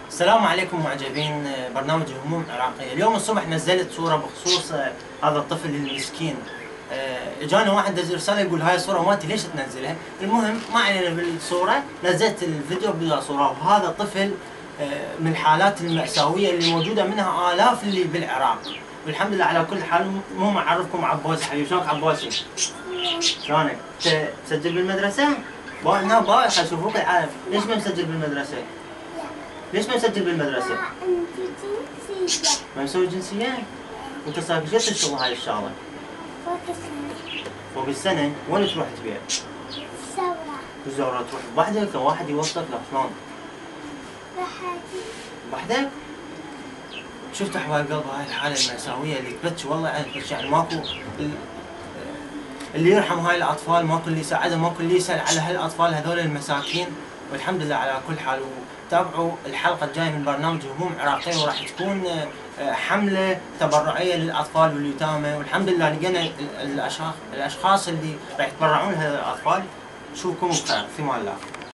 السلام عليكم معجبين برنامج هموم عراقية. اليوم الصبح نزلت صورة بخصوص هذا الطفل المسكين. اجاني واحد دز رسالة يقول هاي الصورة مالتي ليش تنزلها؟ المهم ما علينا بالصورة، نزلت الفيديو بلا صورة. وهذا طفل من الحالات المأساوية اللي موجودة منها آلاف اللي بالعراق. والحمد لله على كل حال. مو معرفكم عباس حبيبي، شلونك عباسي؟ شلونك؟ انت مسجل بالمدرسة؟ هنا باي اشوفوك العالم، ليش ما مسجل بالمدرسة؟ ليش ما مسجل بالمدرسة؟ ما مسوي جنسية؟ وانت صار قد تشتغل هاي الشغلة؟ فوق السنة. فوق السنة؟ وين تروح تبيع؟ الزورة. بالزورة تروح بوحدك او واحد يوصلك لك شلون؟ بحدي. بوحدك؟ شفت احوال قلب هاي الحالة المأساوية اللي تبكي والله على تبكي، يعني ماكو اللي يرحم هاي الاطفال، ماكو اللي يساعدهم، ماكو اللي يسأل على هالاطفال هذول المساكين. والحمد لله على كل حال. وتابعوا الحلقة الجاية من برنامج هموم عراقية، وراح تكون حملة تبرعية للأطفال واليتامى. والحمد لله لقينا الأشخاص اللي راح يتبرعون لهذول الأطفال. نشوفكم بخير، في امان الله.